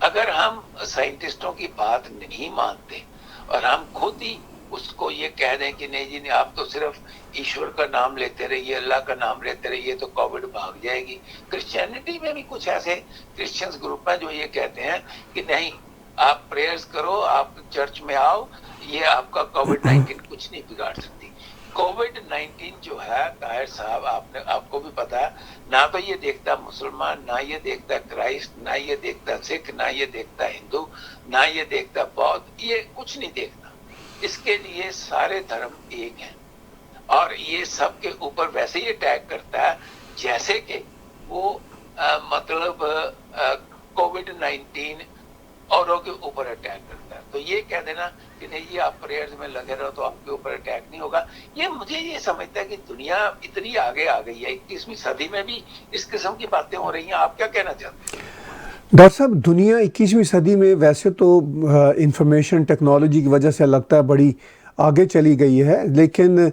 अगर हम साइंटिस्टों की बात नहीं मानते और हम खुद ही उसको ये कह दें कि नहीं जी नहीं, आप तो सिर्फ ईश्वर का नाम लेते रहिए, अल्लाह का नाम लेते रहिए तो कोविड भाग जाएगी। क्रिश्चियनिटी में भी कुछ ऐसे क्रिश्चियंस ग्रुप हैं जो ये कहते हैं कि नहीं, आप प्रेयर्स करो, आप चर्च में आओ, ये आपका कोविड-19 कुछ नहीं बिगाड़ सकती। कोविड-19 जो है ताहिर साहब, आपको भी पता है, ना तो ये देखता मुसलमान, ना ये देखता क्राइस्ट, ना ये देखता सिख, ना ये देखता हिंदू, ना ये देखता बौद्ध, ये कुछ नहीं देखता। इसके लिए सारे धर्म एक हैं और ये सब के ऊपर वैसे ही अटैक करता है जैसे कि वो मतलब कोविड-19 औरों के ऊपर अटैक करता है। तो ये कह देना कि नहीं ये आप प्रेयर्स में लगे रहो तो आपके ऊपर अटैक नहीं होगा, ये मुझे ये समझता है कि दुनिया इतनी आगे आ गई है, 21वीं सदी में भी इस किस्म की बातें हो रही हैं। आप क्या कहना चाहते हैं? डॉक्टर साहब, दुनिया 21वीं सदी में वैसे तो इंफॉर्मेशन टेक्नोलॉजी की वजह से लगता है बड़ी आगे चली गई है, लेकिन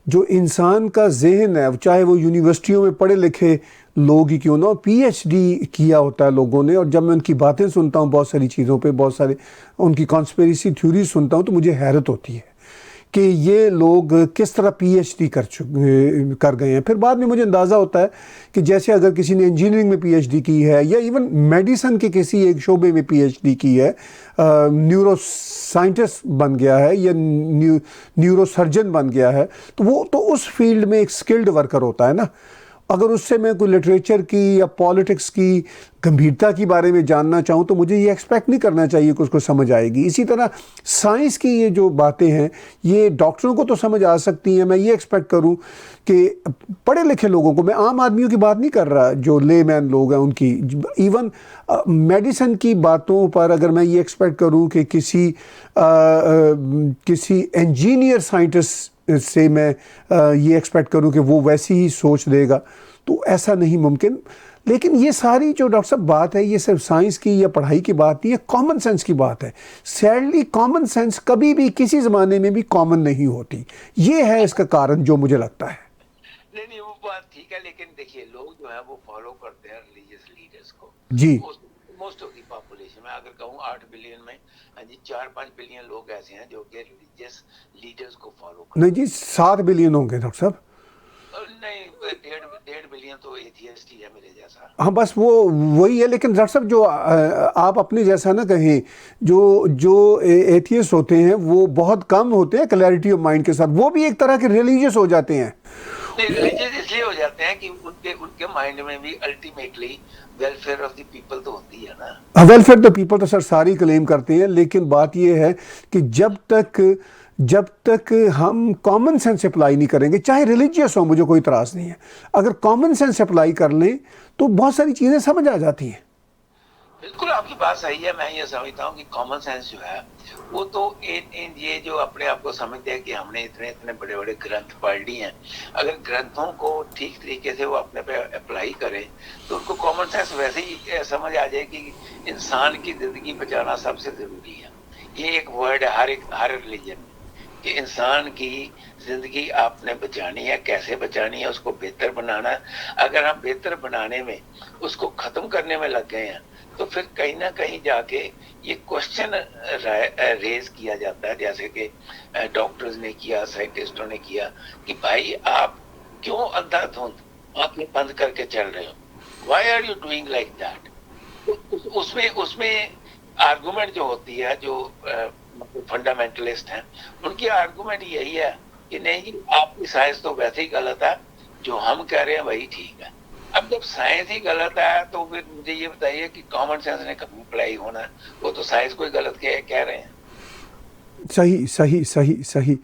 जो इंसान का जहन है, चाहे वो यूनिवर्सिटियों में पढ़े लिखे लोग ही क्यों ना, पीएचडी किया होता है लोगों ने, और जब मैं उनकी बातें सुनता हूँ बहुत सारी चीज़ों पे, बहुत सारे उनकी कॉन्स्पिरेसी थ्योरी सुनता हूँ, तो मुझे हैरत होती है कि ये लोग किस तरह पीएचडी कर गए हैं। फिर बाद में मुझे अंदाज़ा होता है कि जैसे अगर किसी ने इंजीनियरिंग में पीएचडी की है या इवन मेडिसिन के किसी एक शोबे में पीएचडी की है, न्यूरो साइंटिस्ट बन गया है या न्यूरो सर्जन बन गया है, तो वो तो उस फील्ड में एक स्किल्ड वर्कर होता है ना। अगर उससे मैं कोई लिटरेचर की या पॉलिटिक्स की गंभीरता के बारे में जानना चाहूँ तो मुझे ये एक्सपेक्ट नहीं करना चाहिए कि उसको समझ आएगी। इसी तरह साइंस की ये जो बातें हैं ये डॉक्टरों को तो समझ आ सकती हैं, मैं ये एक्सपेक्ट करूँ कि पढ़े लिखे लोगों को, मैं आम आदमियों की बात नहीं कर रहा, जो लेमैन लोग हैं उनकी, इवन मेडिसिन की बातों पर अगर मैं ये एक्सपेक्ट करूँ कि किसी इंजीनियर साइंटिस्ट से मैं ये एक्सपेक्ट करूं कि वो वैसी ही सोच देगा, तो ऐसा नहीं मुमकिन। लेकिन ये सारी जो डॉक्टर साहब बात है, ये सिर्फ साइंस की या पढ़ाई की बात नहीं है, कॉमन सेंस की बात है। सैडली कॉमन सेंस कभी भी किसी ज़माने में भी कॉमन नहीं होती, ये है इसका कारण जो मुझे लगता है। नहीं वो बात ठीक है, लेकिन देखिए लोग जो है वो फॉलो करते हैं रिलीजियस लीडर्स को जी। मोस्ट ऑफ द पॉपुलेशन में अगर कहूँ 8 बिलियन में, हाँ जी, 4-5 बिलियन लोग ऐसे हैं जो कि रिलीजियस लीडर्स को फॉलो करते हैं। नहीं जी, 7 बिलियन होंगे डॉक्टर साहब। नहीं, 1.5 बिलियन तो एथियस्ट ही है मेरे जैसा। हाँ बस वो वही है, लेकिन डॉक्टर साहब जो आप अपने जैसा ना कहें, जो एथियस्ट होते हैं वो बहुत कम होते हैं क्लैरिटी ऑफ माइंड के साथ, वो भी एक तरह के रिलीजियस हो जाते हैं। रिलीजियस इसलिए हो जाते हैं कि उनके माइंड में भी ultimately welfare of the people तो होती है ना। वेलफेयर ऑफ द पीपल तो सर सारी क्लेम करते हैं, लेकिन बात यह है कि जब तक हम कॉमन सेंस अप्लाई नहीं करेंगे, चाहे रिलीजियस हो, मुझे कोई इतराज़ नहीं है, अगर कॉमन सेंस अप्लाई कर लें तो बहुत सारी चीज़ें समझ आ जाती हैं। बिल्कुल आपकी बात सही है। मैं ये समझता हूँ कि कॉमन सेंस जो है वो तो ये जो अपने आप को समझते हैं कि हमने इतने बड़े बड़े ग्रंथ पढ़ लिए हैं, अगर ग्रंथों को ठीक तरीके से वो अपने पे अप्लाई करें तो उनको कॉमन सेंस वैसे ही समझ आ जाए कि इंसान की जिंदगी बचाना सबसे जरूरी है। ये एक वर्ड है हर रिलीजन में कि इंसान की जिंदगी आपने बचानी है, कैसे बचानी है, उसको बेहतर बनाना है। अगर हम बेहतर बनाने में उसको खत्म करने में लग गए हैं तो फिर कहीं ना कहीं जाके ये क्वेश्चन रेज किया जाता है, जैसे कि डॉक्टर्स ने किया, साइंटिस्टों ने किया, कि भाई आप क्यों अंधाधुंध आंखें बंद करके चल रहे हो, why are you doing like that. उसमें आर्गुमेंट जो होती है, जो फंडामेंटलिस्ट हैं, उनकी आर्गुमेंट यही है कि नहीं, आपकी साइंस तो वैसे ही गलत है, जो हम कह रहे हैं वही ठीक है। अब जब साइंस ही गलत है तो फिर मुझे ये बताइए कि कॉमन सेंस ने कभी अप्लाई होना है, वो तो साइंस को ही गलत कह रहे हैं। सही सही सही सही।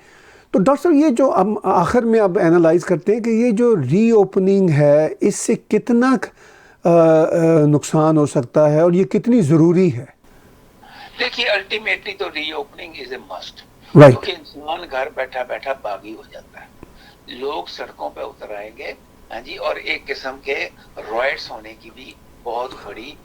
तो डॉक्टर साहब, ये जो हम आखिर में अब एनालाइज करते हैं कि ये जो रीओपनिंग है, इससे कितना नुकसान हो सकता है और ये कितनी ज़रूरी है? देखिए, अल्टीमेटली तो reopening is a must, right. क्योंकि इंसान घर बैठा बैठा बागी हो जाता है, लोग सड़कों पे उतर आएंगे, हाँ जी, और एक किस्म के रॉयट्स होने की भी बहुत बड़ी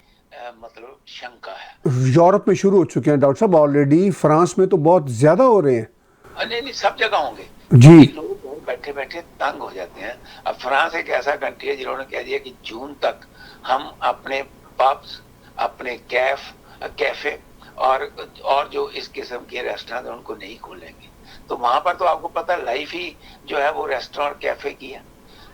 मतलब शंका है। यूरोप में शुरू हो चुके हैं डॉक्टर साहब ऑलरेडी, फ्रांस में तो बहुत ज़्यादा हो रहे हैं। नहीं नहीं, सब जगह होंगे, जी। क्योंकि लोग बैठे बैठे तंग हो जाते हैं। अब फ्रांस एक ऐसा कंट्री है जिन्होंने कह दिया कि जून तक हम अपने पब्स, अपने कैफे और जो इस किस्म के रेस्टोरेंट उनको नहीं खोलेंगे। तो वहां पर तो आपको पता, लाइफ ही जो है वो रेस्टोरेंट कैफे की है।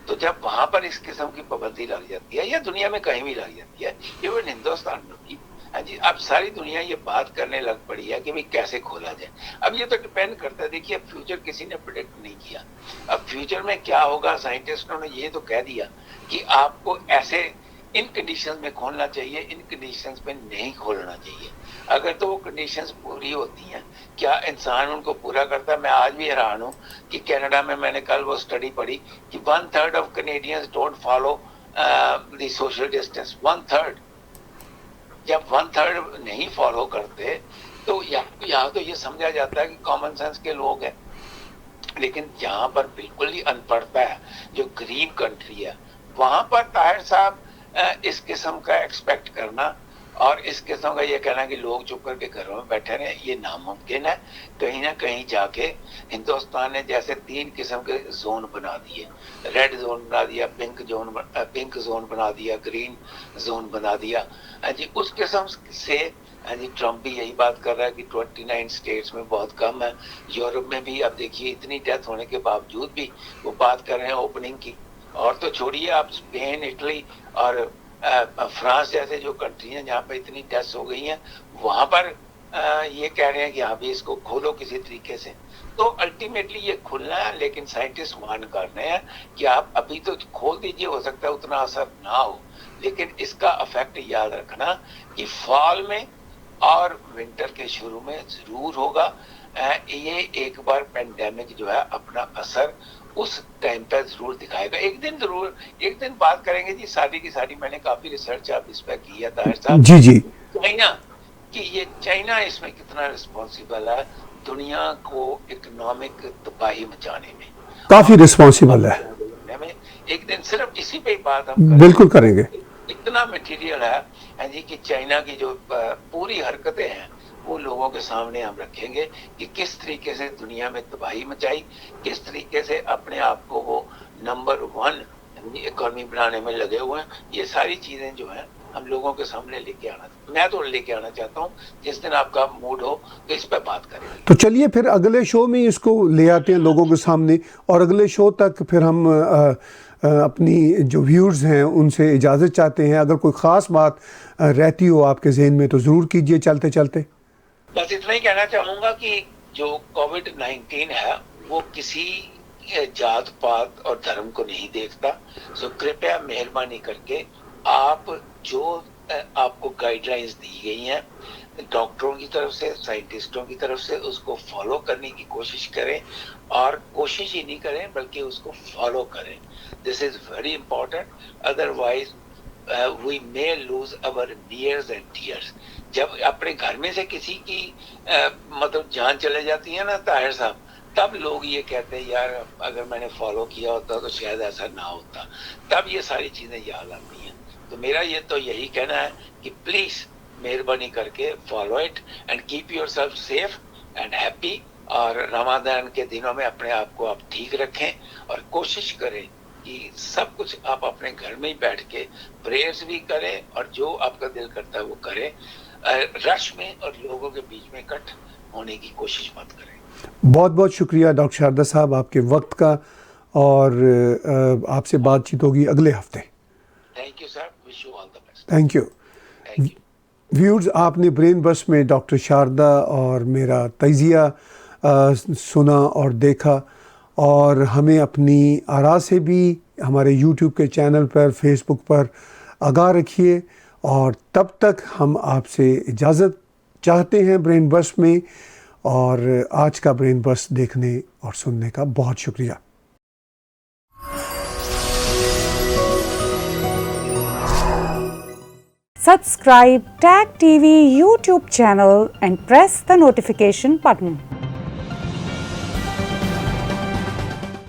तो जब वहां पर इस किस्म की पाबंदी लग जाती है, या दुनिया में कहीं भी लग जाती है, इवन हिंदुस्तान में भी, हाँ जी, अब सारी दुनिया ये बात करने लग पड़ी है कि भाई कैसे खोला जाए। अब ये तो डिपेंड करता है, देखिए, अब फ्यूचर किसी ने प्रिडिक्ट नहीं किया। अब फ्यूचर में क्या होगा, साइंटिस्टों ने ये तो कह दिया कि आपको ऐसे इन कंडीशंस में खोलना चाहिए, इन कंडीशंस में नहीं खोलना चाहिए। अगर तो वो कंडीशंस पूरी होती हैं, क्या इंसान उनको पूरा करता है? मैं आज भी हैरान हूँ कि कनाडा में मैंने कल वो स्टडी पढ़ी कि 1/3 of Canadians don't follow the social distance. 1/3। जब 1/3 नहीं फॉलो करते तो यहाँ तो ये समझा जाता है कि कॉमन सेंस के लोग हैं। लेकिन जहाँ पर बिल्कुल ही अनपढ़ता है, जो गरीब कंट्री है, वहां पर ताहिर साहब इस किस्म का एक्सपेक्ट करना और इस किस्म का ये कहना कि लोग चुप करके घरों में बैठे रहे, ये नामुमकिन है। कहीं ना कहीं जाके हिंदुस्तान ने जैसे 3 किस्म के जोन बना दिए, रेड जोन बना दिया, पिंक जोन बना दिया, ग्रीन जोन बना दिया, जी, उस किस्म से जी ट्रम्प भी यही बात कर रहा है कि 29 स्टेट्स में बहुत कम है। यूरोप में भी अब देखिए, इतनी डेथ होने के बावजूद भी वो बात कर रहे हैं ओपनिंग की। और तो छोड़िए, आप स्पेन, इटली और फ्रांस जैसे जो कंट्री हैं जहाँ पर इतनी डेथ्स हो गई हैं, वहां पर ये कह रहे हैं कि हाँ भी इसको खोलो किसी तरीके से। तो अल्टीमेटली ये खुलना है, लेकिन साइंटिस्ट मान कर रहे हैं कि आप अभी तो खोल दीजिए, हो सकता है उतना असर ना हो, लेकिन इसका इफेक्ट याद रखना कि फॉल में और विंटर के शुरू में जरूर होगा। ये एक बार पेंडेमिक जो है अपना असर उस टाइम पर जरूर दिखाएगा। एक दिन बात करेंगे जी, सारी की सारी मैंने काफी रिसर्च आप इस पर की है ताहिर साहब। जी जी। चाइना कि ये चाइना इसमें कितना रिस्पॉन्सिबल है दुनिया को इकोनॉमिक तबाही मचाने में, काफी रिस्पॉन्सिबल है। एक दिन सिर्फ इसी पे बात हम बिल्कुल करेंगे। इतना मटेरियल है जी कि चाइना की जो पूरी हरकतें हैं वो लोगों के सामने हम रखेंगे कि किस तरीके से दुनिया में तबाही मचाई, किस तरीके से अपने आप को वो नंबर 1 इकोनॉमी बनाने में लगे हुए हैं। ये सारी चीजें जो हैं हम लोगों के सामने मैं तो लेके आना चाहता हूँ। जिस दिन आपका मूड हो तो इस पर बात करेंगे। तो चलिए फिर अगले शो में इसको ले आते हैं लोगों के सामने, और अगले शो तक फिर हम अपनी जो व्यूअर्स हैं उनसे इजाज़त चाहते हैं। अगर कोई ख़ास बात रहती हो आपके जहन में तो ज़रूर कीजिए चलते चलते। बस इतना ही कहना चाहूँगा कि जो कोविड-19 है वो किसी जात पात और धर्म को नहीं देखता। सो कृपया मेहरबानी करके आप जो आपको गाइडलाइंस दी गई हैं डॉक्टरों की तरफ से, साइंटिस्टों की तरफ से, उसको फॉलो करने की कोशिश करें। और कोशिश ही नहीं करें बल्कि उसको फॉलो करें। This is very important, otherwise we may lose our nears and tears. जब अपने घर में से किसी की मतलब जान चले जाती है ना ताहिर साहब, तब लोग ये कहते हैं यार अगर मैंने फॉलो किया होता तो शायद ऐसा ना होता। तब ये सारी चीजें याद आती हैं। तो मेरा ये तो यही कहना है कि प्लीज मेहरबानी करके follow it and keep yourself safe and happy. और रमजान के दिनों में अपने आप को आप ठीक रखें और कोशिश करें कि सब कुछ आप अपने घर में ही बैठ के प्रेयर्स भी करें और जो आपका दिल करता है वो करें। रश में और लोगों के बीच में इकट्ठ होने की कोशिश मत करें। बहुत बहुत शुक्रिया डॉक्टर शारदा साहब आपके वक्त का, और आपसे बातचीत होगी अगले हफ्ते। Thank you sir, wish you all the best. Thank you. Viewers, आपने ब्रेन बस में डॉक्टर शारदा और मेरा तजिया सुना और देखा, और हमें अपनी आरा से भी हमारे यूट्यूब के चैनल पर, फेसबुक पर आगाह रखिए। और तब तक हम आपसे इजाज़त चाहते हैं ब्रेन बस में, और आज का ब्रेन बस्ट देखने और सुनने का बहुत शुक्रिया। Subscribe TAG TV YouTube channel and press the notification button.